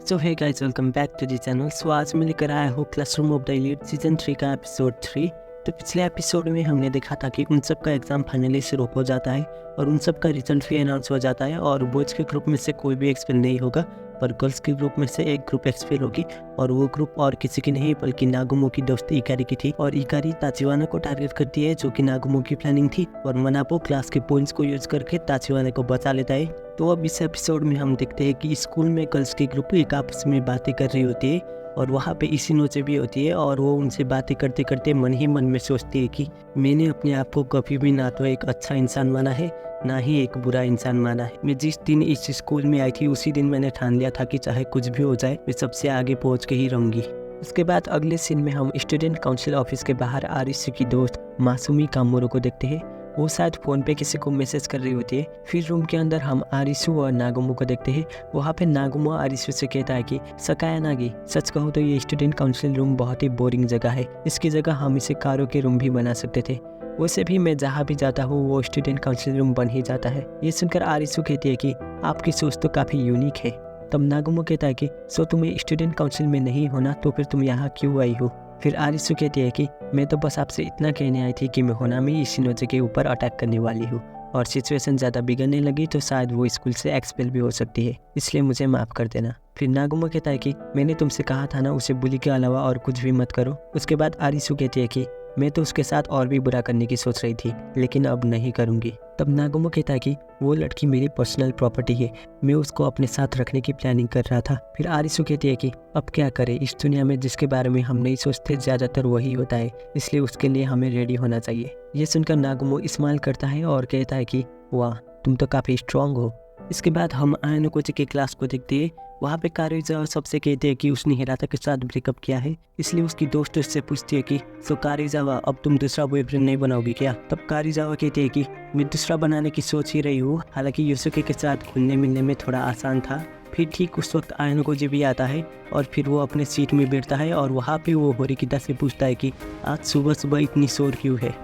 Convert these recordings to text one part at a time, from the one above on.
So hey guys, welcome back to the channel. So आज मैं लेकर आया हूँ classroom of the elite season 3 का एपिसोड 3। तो पिछले एपिसोड में हमने देखा था कि उन सब का एग्जाम फाइनली शुरू हो जाता है और उन सब का रिजल्ट भी अनाउंस हो जाता है और बॉयज़ के ग्रुप में से कोई भी एक्सपेल नहीं होगा, पर गर्ल्स के ग्रुप में से एक ग्रुप एक्सपेल होगी और वो ग्रुप और किसी की नहीं बल्कि नागुमो की दोस्त इकारी की थी। और इकारी ताचिवाना को टारगेट करती है, जो कि नागुमो की प्लानिंग थी, और मनापो क्लास के पॉइंट्स को यूज करके ताचिवाना को बचा लेता है। तो अब इस एपिसोड में हम देखते हैं कि स्कूल में गर्ल्स के ग्रुप एक आपस में बातें कर रही होती है और वहाँ पे इशिनोचे भी होती है और वो उनसे बातें करते करते मन ही मन में सोचती है कि मैंने अपने आप को कभी भी ना तो एक अच्छा इंसान माना है ना ही एक बुरा इंसान माना है। मैं जिस दिन इस स्कूल में आई थी उसी दिन मैंने ठान लिया था कि चाहे कुछ भी हो जाए मैं सबसे आगे पहुँच के ही रहूँगी। उसके बाद अगले सीन में हम स्टूडेंट काउंसिल ऑफिस के बाहर आरिसु की दोस्त मासूमी कामोरो को देखते हैं। वो शायद फ़ोन पे किसी को मैसेज कर रही होती है। फिर रूम के अंदर हम आरिसु और नागुमो को देखते हैं। वहाँ पे नागुमो आरिसु से कहता है कि सकाया नागी, सच कहूँ तो ये स्टूडेंट काउंसिल रूम बहुत ही बोरिंग जगह है, इसकी जगह हम इसे कारों के रूम भी बना सकते थे। वैसे भी मैं जहाँ भी जाता हूँ वो स्टूडेंट काउंसिल रूम बन ही जाता है। ये सुनकर आरिसु कहती है कि आपकी सोच तो काफ़ी यूनिक है। तब नागुमो कहता है कि सो तुम्हें स्टूडेंट काउंसिल में नहीं होना तो फिर तुम यहाँ क्यों आई हो। फिर आरिसु कहती है कि मैं तो बस आपसे इतना कहने आई थी कि मैं होनामी इशिनोचे के ऊपर अटैक करने वाली हूँ और सिचुएशन ज़्यादा बिगड़ने लगी तो शायद वो स्कूल से एक्सपेल भी हो सकती है, इसलिए मुझे माफ़ कर देना। फिर नागुमो कहता है कि मैंने तुमसे कहा था ना उसे बुली के अलावा और कुछ भी मत करो। उसके बाद आरिसु कहती है कि मैं तो उसके साथ और भी बुरा करने की सोच रही थी लेकिन अब नहीं करूँगी। तब नागुमो कहता है कि वो लड़की मेरी पर्सनल प्रॉपर्टी है, मैं उसको अपने साथ रखने की प्लानिंग कर रहा था। फिर आरिसु कहती है कि अब क्या करें, इस दुनिया में जिसके बारे में हम नहीं सोचते ज़्यादातर वही होता है, इसलिए उसके लिए हमें रेडी होना चाहिए। ये सुनकर नागुमो स्माइल करता है और कहता है कि वाह, तुम तो काफ़ी स्ट्रांग हो। इसके बाद हम आयानोकोची की क्लास को देखते हैं। वहाँ पे कारिजावा सबसे कहते हैं कि उसने हिराता के साथ ब्रेकअप किया है, इसलिए उसकी दोस्त उससे पूछती है कि सो कारिजावा, अब तुम दूसरा बॉयफ्रेंड नहीं बनाओगी क्या। तब कारिजावा कहती है कि मैं दूसरा बनाने की सोच ही रही हूँ, हालांकि युसुके के साथ घुलने मिलने में थोड़ा आसान था। फिर ठीक उस वक्त आयानोकोची भी आता है और फिर वो अपने सीट में बैठता है और वहाँ पे वो होरिकिता से पूछता है कि आज सुबह सुबह इतनी शोर क्यों है।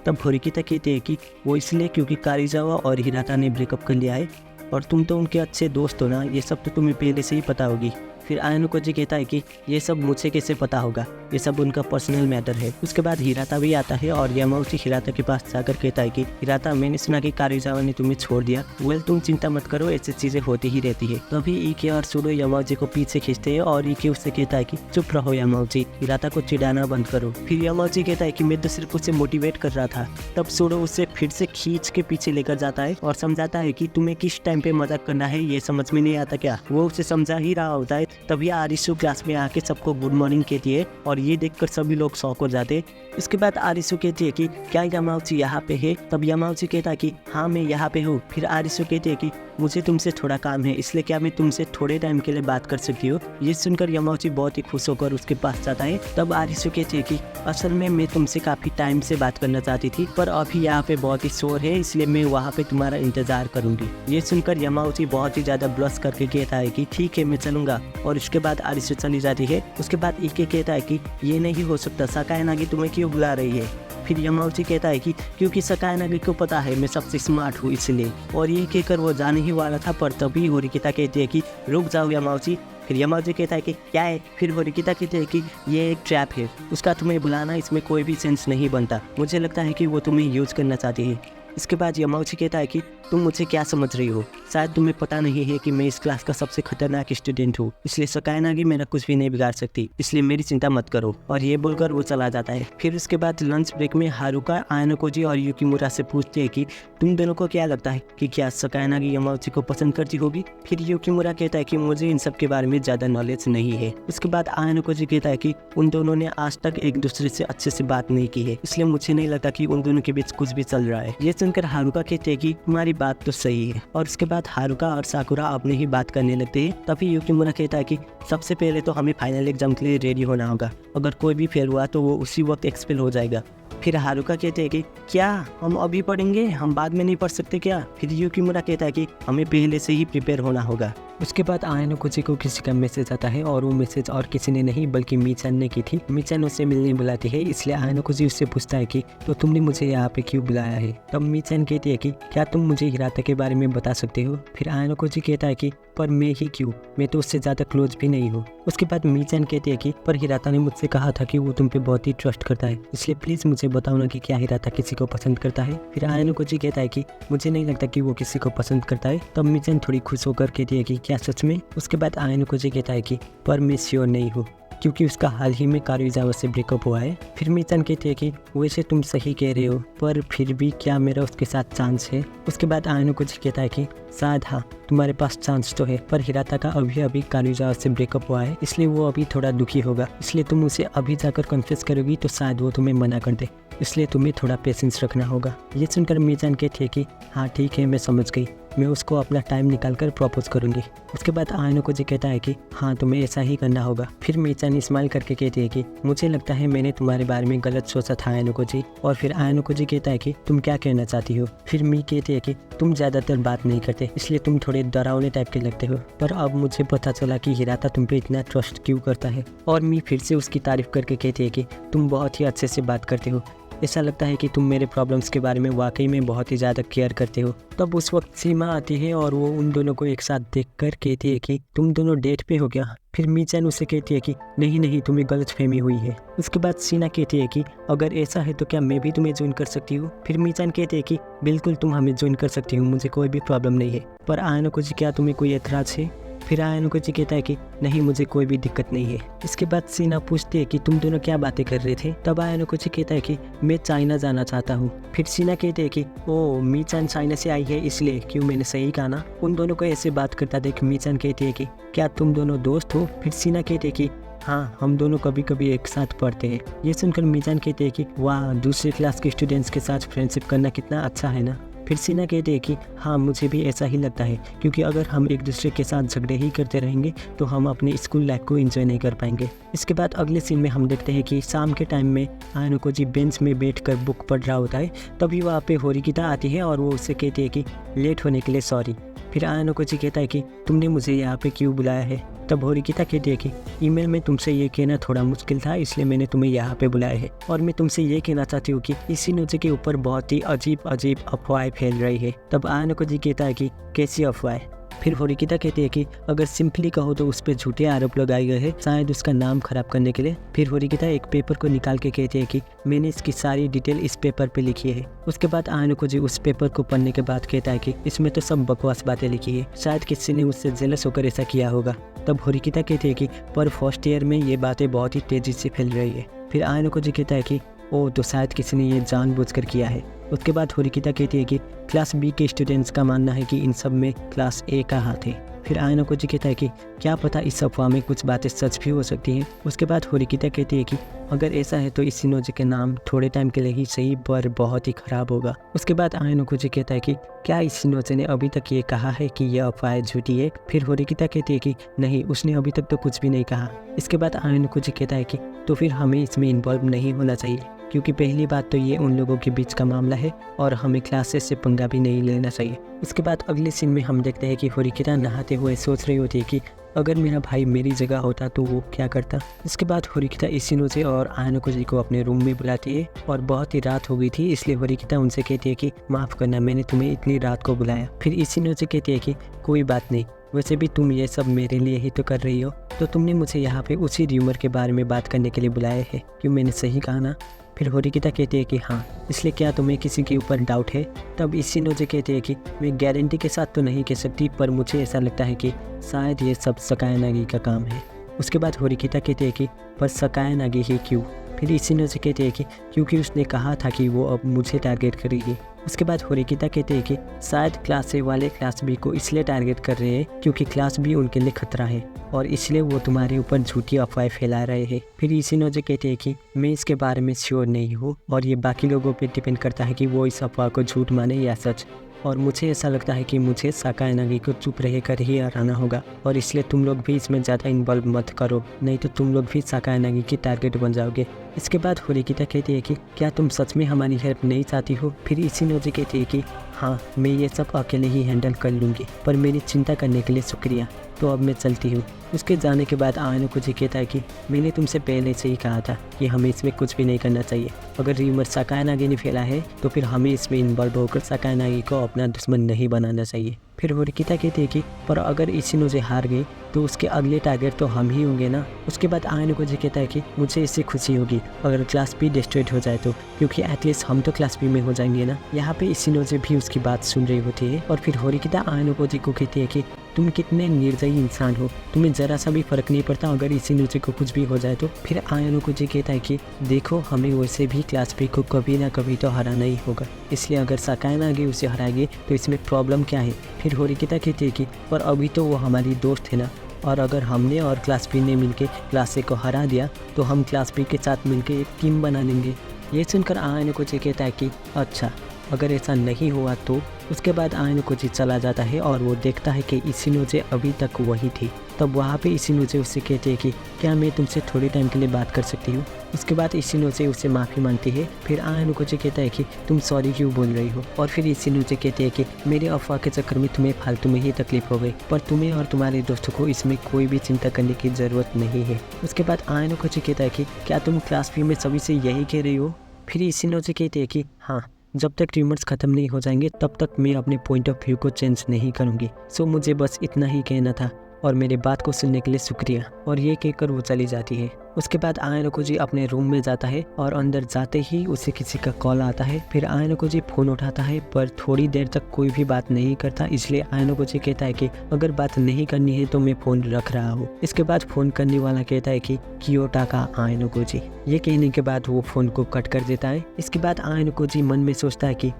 तब होरिकिता कहते हैं कि वो इसलिए क्योंकि कारिजावा और हिराता ने ब्रेकअप कर लिया है और तुम तो उनके अच्छे दोस्त हो ना, ये सब तो तुम्हें पहले से ही पता होगी। फिर आयानोकोची कहता है कि ये सब मुझे कैसे पता होगा, ये सब उनका पर्सनल मैटर है। उसके बाद हिराता भी आता है और यामाउची हिराता के पास जाकर कहता है कि हिराता, मैंने सुना कि कारिजावा ने तुम्हें छोड़ दिया। वेल, तुम चिंता मत करो, ऐसी चीज़ें होती ही रहती है। तभी इके और सुडो यामाउची को पीछे खींचते हैं और इके उससे कहता है कि चुप रहो यामाउची, हिराता को चिढ़ाना बंद करो। फिर यामाउची कहता है कि मैं तो सिर्फ उसे मोटिवेट कर रहा था। तब सुडो उसे फिर से खींच के पीछे लेकर जाता है और समझाता है कि तुम्हें किस टाइम पे मजाक करना है ये समझ में नहीं आता क्या। वो उसे समझा ही रहा होता है। तभी आरिसु क्लास में आके सबको गुड मॉर्निंग कहती है और ये देखकर सभी लोग शॉक हो जाते। इसके बाद आरिसु कहती है कि क्या यामाउची यहाँ पे है। तब यामाउची कहता है कि हाँ, मैं यहाँ पे हूँ। फिर आरिसु कहती है कि मुझे तुमसे थोड़ा काम है, इसलिए क्या मैं तुमसे थोड़े टाइम के लिए बात कर सकती हूँ। ये सुनकर यामाउची बहुत ही खुश होकर उसके पास जाता है। तब आरिसु कहती है कि असल में मैं तुमसे काफ़ी टाइम से बात करना चाहती थी, पर अभी यहाँ पे बहुत ही शोर है, इसलिए मैं वहाँ पे तुम्हारा इंतजार करूँगी। ये सुनकर यामाउची बहुत ही ज़्यादा ब्लश करके कहता है कि ठीक है, मैं चलूँगा। और उसके बाद आरिसु चली जाती है। उसके बाद इके कहता है कि ये नहीं हो सकता, सकाया नागी तुम्हें क्यों बुला रही है। फिर यामाउची कहता है कि क्योंकि सकाया नागी को पता है मैं सबसे स्मार्ट हूँ इसलिए। और ये कहकर वो जाने ही वाला था, पर तभी होरिकिता कहती है कि रुक जाओ यामाउची। फिर यामाउची कहता है कि क्या है। फिर होरिकिता कहती है कि ये एक ट्रैप है, उसका तुम्हें बुलाना इसमें कोई भी सेंस नहीं बनता, मुझे लगता है कि वो तुम्हें यूज करना चाहती है। इसके बाद यामाउची कहता है कि तुम मुझे क्या समझ रही हो, शायद तुम्हें पता नहीं है कि मैं इस क्लास का सबसे खतरनाक स्टूडेंट हूँ, इसलिए सकाया नागी मेरा कुछ भी नहीं बिगाड़ सकती, इसलिए मेरी चिंता मत करो। और ये बोलकर वो चला जाता है। फिर उसके बाद लंच ब्रेक में हारुका आयानोकोची और युकिमुरा से पूछती है कि तुम दोनों को क्या लगता है कि क्या सकाया नागी यामाउची को पसंद करती होगी। फिर युकिमुरा कहता है कि मुझे इन सब के बारे में ज़्यादा नॉलेज नहीं है। उसके बाद आयानोकोची कहता है कि उन दोनों ने आज तक एक दूसरे से अच्छे से बात नहीं की है, इसलिए मुझे नहीं लगता कि उन दोनों के बीच कुछ भी चल रहा है। ये सुनकर हारुका कहते हैं कि तुम्हारी बात तो सही है। और उसके बाद हारुका और साकुरा अपने ही बात करने लगते हैं। तभी युकिमुरा कहता है कि सबसे पहले तो हमें फाइनल एग्जाम के लिए रेडी होना होगा, अगर कोई भी फेल हुआ तो वो उसी वक्त एक्सपेल हो जाएगा। फिर हारुका कहते हैं कि क्या हम अभी पढ़ेंगे, हम बाद में नहीं पढ़ सकते क्या? फिर युकिमुरा कहता है कि हमें पहले से ही प्रिपेयर होना होगा। उसके बाद आयानोकुची को किसी का मैसेज आता है और वो मैसेज और किसी ने नहीं बल्कि मीचान ने की थी। मीचान उसे मिलने बुलाती है, इसलिए आयानोकुची उससे पूछता है कि तो तुमने मुझे यहाँ पे क्यों बुलाया है? तब मीचान कहती है कि क्या तुम मुझे हिराता के बारे में बता सकते हो? फिर आयानोकुची कहता है कि पर मैं ही क्यों, मैं तो उससे ज़्यादा क्लोज भी नहीं हूँ। उसके बाद मीचान कहती है कि पर हिराता ने मुझसे कहा था कि वो तुम पे बहुत ही ट्रस्ट करता है, इसलिए प्लीज़ मुझे बताओ ना कि क्या हिराता किसी को पसंद करता है? फिर आयानोकुची कहता है कि मुझे नहीं लगता कि वो किसी को पसंद करता है। तब मीचान थोड़ी खुश होकर कहती है कि क्या सच में? उसके बाद आयानोकुची कहता है कि पर मैं श्योर नहीं हूँ क्योंकि उसका हाल ही में कारुइजावा से ब्रेकअप हुआ है। फिर मीचान कहती है कि वैसे तुम सही कह रहे हो, पर फिर भी क्या मेरा उसके साथ चांस है? उसके बाद आयानोकुची कहता है कि शायद हाँ, तुम्हारे पास चांस तो है, पर हिराता का अभी अभी कारुइजावा से ब्रेकअप हुआ है, इसलिए वो अभी थोड़ा दुखी होगा, इसलिए तुम उसे अभी जाकर कन्फेस करोगी तो शायद वो तुम्हें मना कर दे, इसलिए तुम्हें थोड़ा पेशेंस रखना होगा। ये सुनकर मीचान कहती है कि हाँ ठीक है, मैं समझ गई, मैं उसको अपना टाइम निकाल कर प्रपोज करूँगी। उसके बाद आयानोकुची कहता है कि हाँ तुम्हें ऐसा ही करना होगा। फिर मीचान स्माइल करके कहती है कि मुझे लगता है मैंने तुम्हारे बारे में गलत सोचा था आयानोकुची। और फिर आयानोकुची कहता है कि तुम क्या कहना चाहती हो? फिर मी कहती है कि तुम ज़्यादातर बात नहीं करते, इसलिए तुम थोड़े डरावने टाइप के लगते हो, पर अब मुझे पता चला कि हिराता तुम पे इतना ट्रस्ट क्यों करता है। और मी फिर से उसकी तारीफ करके कहती है कि तुम बहुत ही अच्छे से बात करते हो, ऐसा लगता है कि तुम मेरे प्रॉब्लम्स के बारे में वाकई में बहुत ही ज़्यादा केयर करते हो। तब उस वक्त सीमा आती है और वो उन दोनों को एक साथ देखकर कहती है कि तुम दोनों डेट पे हो क्या? फिर मीचान उसे कहती है कि नहीं नहीं, तुम्हें गलतफहमी हुई है। उसके बाद सीना कहती है कि अगर ऐसा है तो क्या मैं भी तुम्हें ज्वाइन कर सकती हूँ? फिर मीचान कहती है कि बिल्कुल तुम हमें ज्वाइन कर सकती हो, मुझे कोई भी प्रॉब्लम नहीं है, पर आयानोकुची क्या तुम्हें कोई एतराज़ है? फिर आयानोकुची कहता है कि नहीं, मुझे कोई भी दिक्कत नहीं है। इसके बाद सीना पूछती है कि तुम दोनों क्या बातें कर रहे थे? तब आयानोकुची कहता है कि मैं चाइना जाना चाहता हूँ। फिर सीना कहती है कि ओ मीचान चाइना से आई है इसलिए, क्यों मैंने सही कहा ना? उन दोनों को ऐसे बात करता देख मीचान कहती है कि क्या तुम दोनों दोस्त हो? फिर सीना कहती है कि हाँ, हम दोनों कभी कभी एक साथ पढ़ते हैं। ये सुनकर मीचान कहती है कि वाह, दूसरे क्लास के स्टूडेंट्स के साथ फ्रेंडशिप करना कितना अच्छा है ना? फिर सीना कहती है कि हाँ, मुझे भी ऐसा ही लगता है, क्योंकि अगर हम एक दूसरे के साथ झगड़े ही करते रहेंगे तो हम अपनी स्कूल लाइफ को एंजॉय नहीं कर पाएंगे। इसके बाद अगले सीन में हम देखते हैं कि शाम के टाइम में आयानोकुची बेंच में बैठकर बुक पढ़ रहा होता है। तभी वहाँ पे होरिकिता आती है और वो उससे कहती है कि लेट होने के लिए सॉरी। फिर आयानोकुची कहता है कि तुमने मुझे यहाँ पे क्यों बुलाया है? तब होरिकिता कहती है कि ईमेल में तुमसे ये कहना थोड़ा मुश्किल था, इसलिए मैंने तुम्हें यहाँ पे बुलाया है, और मैं तुमसे ये कहना चाहती हूँ कि इशिनोजे के ऊपर बहुत ही अजीब अजीब अफवाहें फैल रही है। तब आयानोकुची कहता है कि कैसी अफवाहें? फिर होरिकिता कहती है कि अगर सिंपली कहो तो उस पर झूठे आरोप लगाए गए हैं, शायद उसका नाम खराब करने के लिए। फिर होरिकिता एक पेपर को निकाल के कहती है कि मैंने इसकी सारी डिटेल इस पेपर पे लिखी है। उसके बाद आयानोकुची उस पेपर को पढ़ने के बाद कहता है कि इसमें तो सब बकवास बातें लिखी है, शायद किसी ने उससे जेलस होकर ऐसा किया होगा। तब होरिकिता कहती है कि पर फर्स्ट ईयर में ये बातें बहुत ही तेजी से फैल रही है। फिर आयानोकुची कहता है कि ओ, तो शायद किसी ने ये जानबूझकर किया है। उसके बाद होरिकिता कहती है कि क्लास बी के स्टूडेंट्स का मानना है कि इन सब में क्लास ए का हाथ है। फिर आयानोकुची कहता है कि क्या पता इस अफवाह में कुछ बातें सच भी हो सकती हैं। उसके बाद होरिकिता कहती है कि अगर ऐसा है तो इशिनोजे के नाम थोड़े टाइम के लिए ही सही पर बहुत ही खराब होगा। उसके बाद आयानोकुची कहता है कि क्या इशिनोजे ने अभी तक ये कहा है कि यह अफवाह झूठी है? फिर होरिकिता कहती है कि नहीं, उसने अभी तक तो कुछ भी नहीं कहा। इसके बाद आयानोकुची कहता है कि तो फिर हमें इसमें इन्वॉल्व नहीं होना चाहिए, क्योंकि पहली बात तो ये उन लोगों के बीच का मामला है और हमें क्लासेस से पंगा भी नहीं लेना चाहिए। उसके बाद अगले सीन में हम देखते हैं कि होरिकिता नहाते हुए सोच रही होती है कि अगर मेरा भाई मेरी जगह होता तो वो क्या करता। इसके बाद होरिकिता इशिनोजे और आयानोकुची को अपने रूम में बुलाती है और बहुत ही रात हो गई थी, इसलिए होरिकिता उनसे कहती है कि माफ़ करना, मैंने तुम्हें इतनी रात को बुलाया। फिर इशिनोजे कहती है कि कोई बात नहीं, वैसे भी तुम ये सब मेरे लिए ही तो कर रही हो, तो तुमने मुझे यहाँ पे उसी र्यूमर के बारे में बात करने के लिए बुलाया है, क्यों मैंने सही कहा ना? फिर होरिकिता कहती है कि हाँ, इसलिए क्या तुम्हें किसी के ऊपर डाउट है? तब इशिनोजे कहती है कि मैं गारंटी के साथ तो नहीं कह सकती, पर मुझे ऐसा लगता है कि शायद ये सब सकायानागी का काम है। उसके बाद होरिकिता कहती है कि पर सकायानागी ही क्यों? फिर इशिनोजे कहती है कि क्योंकि उसने कहा था कि वो अब मुझे टारगेट करेगी। उसके बाद होरिकिता कहते हैं कि शायद क्लास ए वाले क्लास बी को इसलिए टारगेट कर रहे हैं क्योंकि क्लास बी उनके लिए खतरा है और इसलिए वो तुम्हारे ऊपर झूठी अफवाहें फैला रहे हैं। फिर इशिनोजे कहते हैं कि मैं इसके बारे में श्योर नहीं हूँ और ये बाकी लोगों पे डिपेंड करता है कि वो इस अफवाह को झूठ माने या सच। और मुझे ऐसा लगता है कि मुझे सकायानागी को चुप रहकर ही हराना होगा, और इसलिए तुम लोग भी इसमें ज़्यादा इन्वॉल्व मत करो, नहीं तो तुम लोग भी सकायानागी की टारगेट बन जाओगे। इसके बाद होरिकिता कहती है कि क्या तुम सच में हमारी हेल्प नहीं चाहती हो? फिर इशिनोजी कहती है कि हाँ, मैं ये सब अकेले ही हैंडल कर लूँगी, पर मेरी चिंता करने के लिए शुक्रिया, तो अब मैं चलती हूँ। उसके जाने के बाद आयानोकुजी कहता है कि मैंने तुमसे पहले से ही कहा था कि हमें इसमें कुछ भी नहीं करना चाहिए। अगर र्यूमर सकायानागी ने फैला है तो फिर हमें इसमें इन्वॉल्व होकर सकायानागी को अपना दुश्मन नहीं बनाना चाहिए। फिर होरिकिता कहती है कि पर अगर इशिनोजी हार गई तो उसके अगले टारगेट तो हम ही होंगे ना। उसके बाद आयानोकुजी कहता है कि मुझे इससे खुशी होगी अगर क्लास बी डिस्ट्रॉयड हो जाए तो, क्योंकि एटलीस्ट हम तो क्लास बी में हो जाएंगे ना। यहाँ पे इशिनोजी भी उसकी बात सुन रही होती है और फिर होरिकिता आयानोकुजी को कहती है कि तुम कितने निर्दयी इंसान हो, तुम्हें ज़रा सा भी फर्क नहीं पड़ता अगर इशिनोजी को कुछ भी हो जाए तो। फिर आयानोकुजी कहता है कि देखो, हमें वैसे भी क्लास बी को कभी ना कभी तो हराना ही होगा, इसलिए अगर सकायानागी उसे हराएगी तो इसमें प्रॉब्लम क्या है। फिर होरिकिता कहती है कि पर अभी तो वो हमारी दोस्त है ना, और अगर हमने और क्लास बी ने मिलकर क्लास ए को हरा दिया तो हम क्लास बी के साथ मिलकर एक टीम बना लेंगे। ये सुनकर आयानोकुजी कहता है कि अच्छा, अगर ऐसा नहीं हुआ तो। उसके बाद आयानोकुजी चला जाता है और वो देखता है कि इशिनोजे अभी तक वही थी। तब वहाँ पे इशिनोजे उससे कहते हैं कि क्या मैं तुमसे थोड़ी टाइम के लिए बात कर सकती हूँ। उसके बाद इशिनोजे उससे माफ़ी मांगती है। फिर आयानोकुजी कहता है कि तुम सॉरी क्यों बोल रही हो, और फिर इशिनोजे कहते हैं कि मेरे अफवाह के चक्कर में तुम्हें फालतू में ही तकलीफ हो गई, पर तुम्हें और तुम्हारे दोस्तों को इसमें कोई भी चिंता करने की ज़रूरत नहीं है। उसके बाद आयानोकुजी कहता है कि क्या तुम क्लास बी में सभी से यही कह रही हो। फिर इशिनोजे कहते हैं कि हाँ, जब तक र्यूमर्स ख़त्म नहीं हो जाएंगे तब तक मैं अपने पॉइंट ऑफ व्यू को चेंज नहीं करूँगी। सो मुझे बस इतना ही कहना था और मेरी बात को सुनने के लिए शुक्रिया। और ये कहकर वो चली जाती है। उसके बाद आयानोकुजी अपने रूम में जाता है और अंदर जाते ही उसे किसी का कॉल आता है। फिर आयानोकुजी फ़ोन उठाता है पर थोड़ी देर तक कोई भी बात नहीं करता, इसलिए आयानोकुजी कहता है कि अगर बात नहीं करनी है तो मैं फ़ोन रख रहा हूँ। इसके बाद फ़ोन करने वाला कहता है कि कियोटाका आयानोकुजी। ये कहने के बाद वो फ़ोन को कट कर देता है। इसके बाद आयानोकुजी मन में सोचता है कि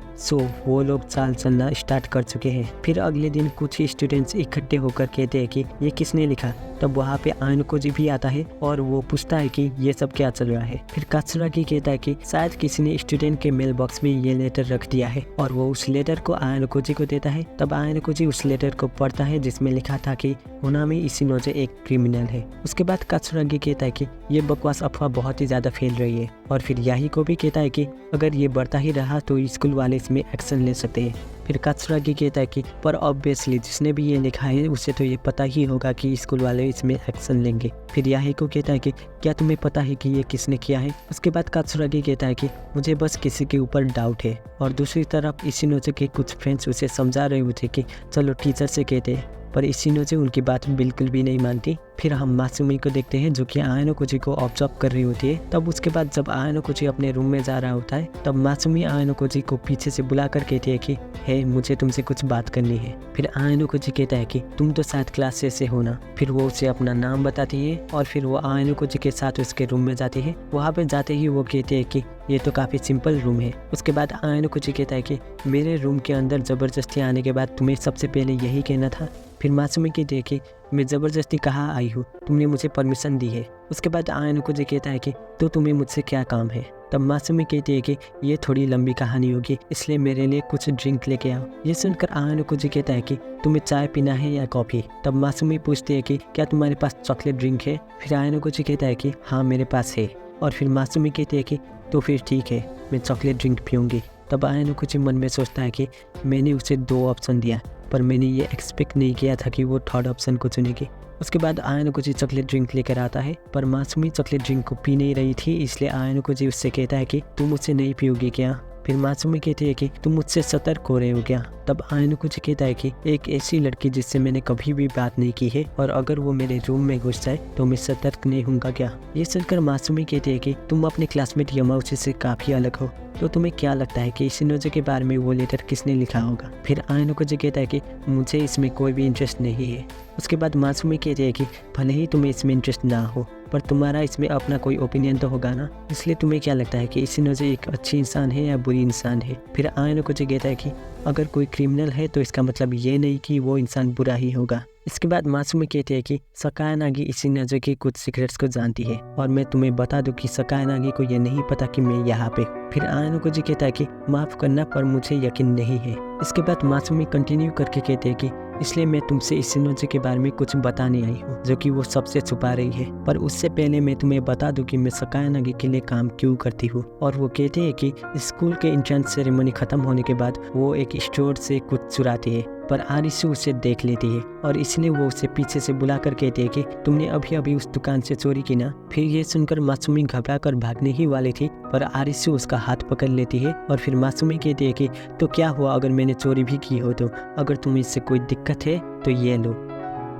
वो लोग चाल चलना स्टार्ट कर चुके हैं। फिर अगले दिन कुछ ही स्टूडेंट्स इकट्ठे होकर कहते हैं कि ये किसने लिखा। तब वहाँ पे आयानोकुजी भी आता है और वो पूछता है कि ये सब क्या चल रहा है। फिर कात्सुरागी कहता है कि शायद किसी ने स्टूडेंट के मेल बॉक्स में ये लेटर रख दिया है, और वो उस लेटर को आयानोकुजी को देता है। तब आयानोकुजी उस लेटर को पढ़ता है जिसमें लिखा था कि होनामी इशिनोजे एक क्रिमिनल है। उसके बाद कात्सुरागी कहता है कि ये बकवास अफवाह बहुत ही ज़्यादा फैल रही है, और फिर याही को भी कहता है कि अगर ये बढ़ता ही रहा तो स्कूल वाले इसमें एक्शन ले सकते हैं। फिर कात्सुरागी कहता है कि पर ऑब्वियसली जिसने भी ये लिखा है उसे तो ये पता ही होगा कि स्कूल वाले इसमें एक्शन लेंगे। फिर याही को कहता है कि क्या तुम्हें पता है कि ये किसने किया है। उसके बाद कात्सुरागी कहता है कि मुझे बस किसी के ऊपर डाउट है, और दूसरी तरफ इशिनोजे के कुछ फ्रेंड्स उसे समझा रहे होते कि चलो टीचर से कहते हैं, पर इशिनोजे उनकी बात बिल्कुल भी नहीं मानती। फिर हम मासुमी को देखते हैं जो कि आयानोकुजी को ऑब्जर्व कर रही होती है। तब उसके बाद जब आयानोकुजी अपने रूम में जा रहा होता है तब मासुमी आयानोकुजी को पीछे से बुलाकर कहती है कि हे, मुझे तुमसे कुछ बात करनी है। फिर आयानोकुजी कहता है कि तुम तो शायद क्लास से हो ना। फिर वो उसे अपना नाम बताती है और फिर वो आयानोकुजी के साथ उसके रूम में जाती है। वहाँ पे जाते ही वो कहते हैं कि ये तो काफ़ी सिंपल रूम है। उसके बाद आयानोकुजी कहता है कि मेरे रूम के अंदर ज़बरदस्ती आने के बाद तुम्हें सबसे पहले यही कहना था। फिर मासुमी कहती है कि मैं ज़बरदस्ती कहाँ आई हूँ, तुमने मुझे परमिशन दी है। उसके बाद आयानोकुजी कहता है कि तो तुम्हें मुझसे क्या काम है। तब मासुमी कहती है कि ये थोड़ी लंबी कहानी होगी, इसलिए मेरे लिए कुछ ड्रिंक लेके आओ। ये सुनकर आयानोकुजी कहता है कि तुम्हें चाय पीना है या कॉफ़ी। तब मासुमी पूछती है कि क्या तुम्हारे पास चॉकलेट ड्रिंक है। फिर आयानोकुजी कहता है कि हाँ, मेरे पास है। और फिर मासुमी कहती है कि तो फिर ठीक है, मैं चॉकलेट ड्रिंक पीऊँगी। तब आयानोकुजी मन में सोचता है कि मैंने उसे 2 ऑप्शन दिया, पर मैंने ये एक्सपेक्ट नहीं किया था कि वो थर्ड ऑप्शन को चुनेगी। उसके बाद आयानोकुजी चॉकलेट ड्रिंक लेकर आता है, पर मासुमी चॉकलेट ड्रिंक को पी नहीं रही थी, इसलिए आयानोकुजी उससे कहता है कि तुम मुझसे नहीं पियोगी क्या। फिर मासुमी कहती है कि तुम मुझसे सतर्क हो रहे हो क्या। तब आयानोकुजी कहता है कि एक ऐसी लड़की जिससे मैंने कभी भी बात नहीं की है, और अगर वो मेरे रूम में घुस जाए तो मैं सतर्क नहीं होऊंगा क्या। ये सुनकर मासुमी कहती है कि तुम अपने क्लासमेट यमाउची से काफ़ी अलग हो, तो तुम्हें क्या लगता है कि इशिनोजे के बारे में वो लेटर किसने लिखा होगा। फिर आयानोकुजी कहता है कि मुझे इसमें कोई भी इंटरेस्ट नहीं है। उसके बाद मासुमी कहती है कि भले ही तुम्हें इसमें इंटरेस्ट ना हो, पर तुम्हारा इसमें अपना कोई ओपिनियन तो होगा ना, इसलिए तुम्हें क्या लगता है कि इशिनोजे एक अच्छी इंसान है या बुरी इंसान है। फिर आयानोकुजी कहता है कि अगर कोई क्रिमिनल है तो इसका मतलब ये नहीं कि वो इंसान बुरा ही होगा। इसके बाद मासुमी कहती है कि सकायानागी इशिनोजे की कुछ सीक्रेट्स को जानती है, और मैं तुम्हें बता दूं कि सकायानागी को ये नहीं पता कि मैं यहाँ पे फिर आयनको जी कहता है कि माफ़ करना पर मुझे यकीन नहीं है। इसके बाद मासूमी कंटिन्यू करके कहते हैं कि इसलिए मैं तुमसे इशिनोजी के बारे में कुछ बताने आई हूँ जो कि वो सबसे छुपा रही है। पर उससे पहले मैं तुम्हें बता दूं कि मैं सकायानागी के लिए काम क्यों करती हूँ। और वो कहते हैं कि स्कूल के एंट्रेंस सेरेमनी खत्म होने के बाद वो एक स्टोर से कुछ चुराती है, पर आरिसु उसे देख लेती है और इसलिए वो उसे पीछे से बुलाकर कहती है कि तुमने अभी अभी उस दुकान से चोरी की ना। फिर ये सुनकर मासूमी घबरा कर भागने ही वाली थी, पर आरिसु उसका हाथ पकड़ लेती है और फिर मासूमी कहती है कि तो क्या हुआ अगर मैंने चोरी भी की हो, तो अगर तुम्हें इससे कोई दिक्कत है तो ये लो।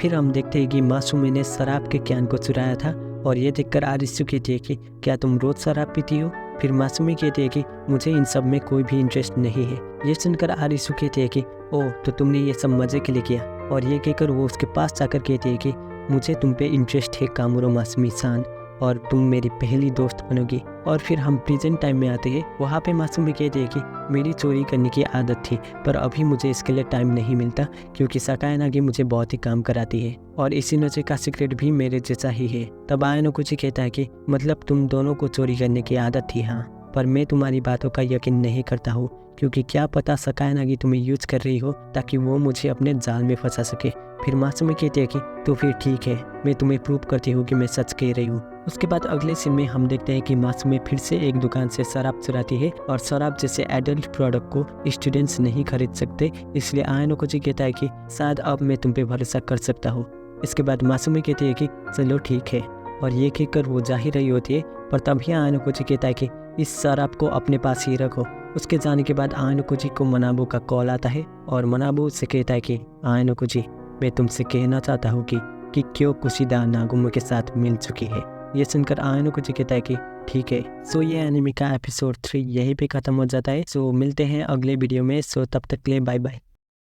फिर हम देखते हैं कि मासूमी ने शराब के कैन को चुराया था और ये देखकर आरिसु कहती है कि क्या तुम रोज शराब पीती हो। फिर मासूमी कहती है कि मुझे इन सब में कोई भी इंटरेस्ट नहीं है। ये सुनकर आरिसु कहती है कि ओह तो तुमने ये सब मजे के लिए किया। और ये कहकर वो उसके पास जाकर कहती है कि मुझे तुम पे इंटरेस्ट है कामुरो मासूमी-सान, और तुम मेरी पहली दोस्त बनोगी। और फिर हम प्रेजेंट टाइम में आते हैं। वहाँ पे मासूमी कहती है कि मेरी चोरी करने की आदत थी पर अभी मुझे इसके लिए टाइम नहीं मिलता क्योंकि सकायानागी मुझे बहुत ही काम कराती है और इशिनोजी का सीक्रेट भी मेरे जैसा ही है। तब आयनोकुची कहता है कि मतलब तुम दोनों को चोरी करने की आदत थी हाँ, पर मैं तुम्हारी बातों का यकीन नहीं करता हूँ क्योंकि क्या पता सकायानागी तुम्हें यूज कर रही हो ताकि वो मुझे अपने जाल में फंसा सके। फिर मासूमी कहती है कि तो फिर ठीक है, मैं तुम्हें प्रूव करती हूँ कि मैं सच कह रही हूँ। उसके बाद अगले सीन में हम देखते हैं कि मासूमी फिर से एक दुकान से शराब चुराती है और शराब जैसे एडल्ट प्रोडक्ट को स्टूडेंट्स नहीं खरीद सकते, इसलिए आयनोकुची कहता है कि शायद अब मैं तुम पे भरोसा कर सकता हूँ। इसके बाद मासूमी कहती है कि चलो ठीक है, और ये कहकर वो जा ही रही होती है, पर तभी आयनोकुची कहता है कि इस शराब को अपने पास ही रखो। उसके जाने के बाद आयनोकुची को मनाबू का कॉल आता है और मनाबू उससे कहता है कि आयनोकुची मैं तुमसे कहना चाहता हूँ कि क्यों कुशिदा नागुमो के साथ मिल चुकी है। ये सुनकर आयनोकुची कहता है कि ठीक है। सो ये एनिमे का एपिसोड 3 यहीं पे ख़त्म हो जाता है। सो मिलते हैं अगले वीडियो में। सो तब तक के लिए बाय बाय।